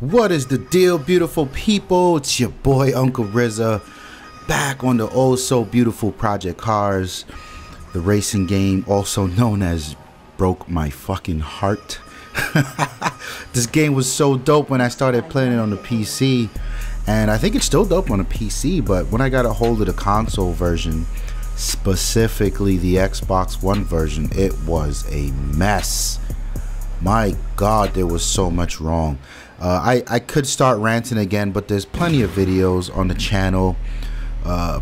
What is the deal, beautiful people? It's your boy Uncle Rza, back on the oh so beautiful Project Cars, the racing game also known as Broke My Fucking Heart. This game was so dope when I started playing it on the PC, and I think it's still dope on the PC, but when I got a hold of the console version, specifically the Xbox One version, it was a mess. My God, there was so much wrong. I could start ranting again, but there's plenty of videos on the channel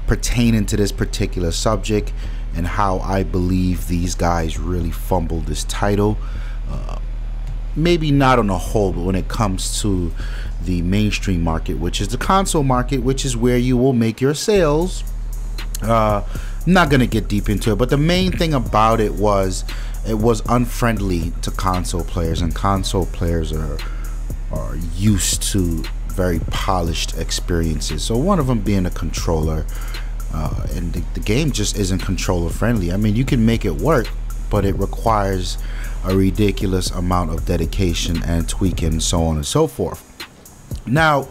pertaining to this particular subject and how I believe these guys really fumbled this title. Maybe not on the whole, but when it comes to the mainstream market, which is the console market, which is where you will make your sales. I'm not gonna get deep into it, but the main thing about it was unfriendly to console players, and console players are used to very polished experiences. So one of them being a controller, and the game just isn't controller friendly. I mean, you can make it work, but it requires a ridiculous amount of dedication and tweaking, so on and so forth. Now,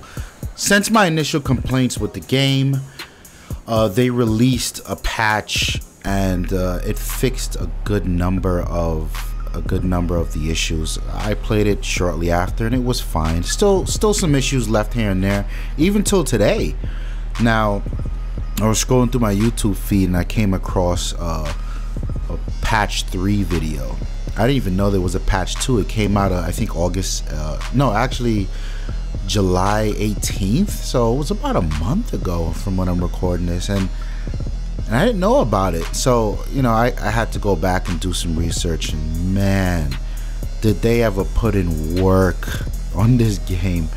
since my initial complaints with the game, they released a patch, and it fixed a good number of the issues. I played it shortly after, and it was fine. Still some issues left here and there, even till today. Now, I was scrolling through my YouTube feed, and I came across a patch 3 video. I didn't even know there was a patch 2. It came out I think July 18th, so it was about a month ago from when I'm recording this, and I didn't know about it. So, you know, I had to go back and do some research, and man, did they ever put in work on this game.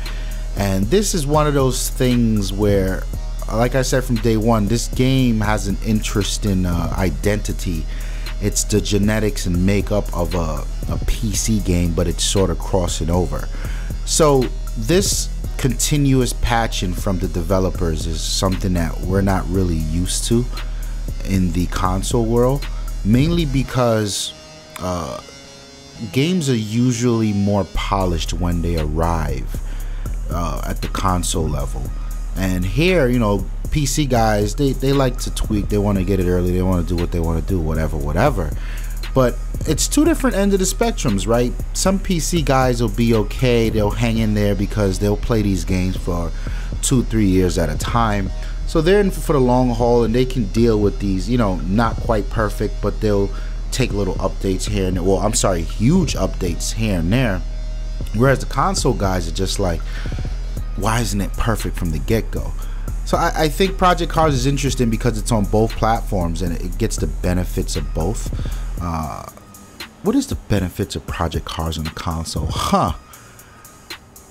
And this is one of those things where, like I said from day one, this game has an interesting identity. It's the genetics and makeup of a PC game, but it's sort of crossing over. So this continuous patching from the developers is something that we're not really used to in the console world, mainly because games are usually more polished when they arrive at the console level. And here, you know, PC guys, they like to tweak. They want to get it early. They want to do what they want to do, whatever. But it's two different ends of the spectrums, right? Some PC guys will be okay. They'll hang in there because they'll play these games for 2-3 years at a time. So they're in for the long haul, and they can deal with these, you know, not quite perfect, but they'll take little updates here and there. Well, I'm sorry, huge updates here and there. Whereas the console guys are just like, why isn't it perfect from the get-go? So I think Project Cars is interesting because it's on both platforms and it gets the benefits of both. What is the benefits of Project Cars on the console?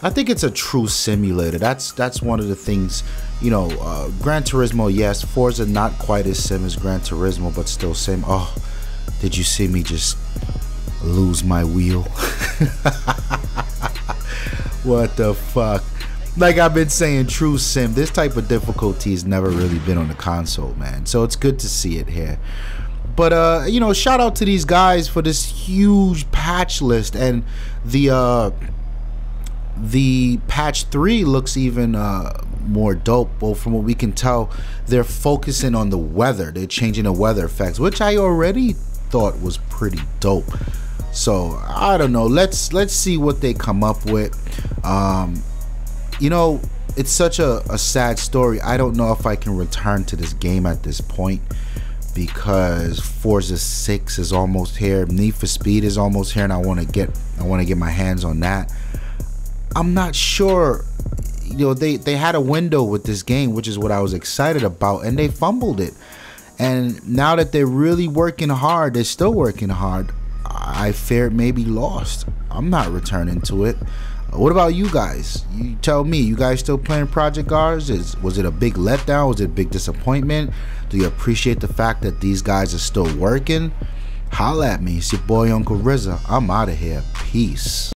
I think it's a true simulator. That's one of the things, you know. Gran Turismo, yes. Forza not quite as sim as Gran Turismo, but still sim. Oh, did you see me just lose my wheel? What the fuck? Like I've been saying, true sim. This type of difficulty has never really been on the console, man. So it's good to see it here. But you know, shout out to these guys for this huge patch list, and the patch 3 looks even more dope. Well, from what we can tell, they're focusing on the weather. They're changing the weather effects, which I already thought was pretty dope. So I don't know. Let's see what they come up with. You know, it's such a sad story. I don't know if I can return to this game at this point, because Forza 6 is almost here. Need for Speed is almost here, and I want to get my hands on that. I'm not sure. You know, they had a window with this game, which is what I was excited about, and they fumbled it. And now that they're really working hard, they're still working hard, I fear it may be lost. I'm not returning to it. What about you guys? You tell me. You guys still playing Project Cars? Was it a big letdown? Was it a big disappointment? Do you appreciate the fact that these guys are still working? Holla at me. It's your boy Uncle Rza. I'm out of here. Peace.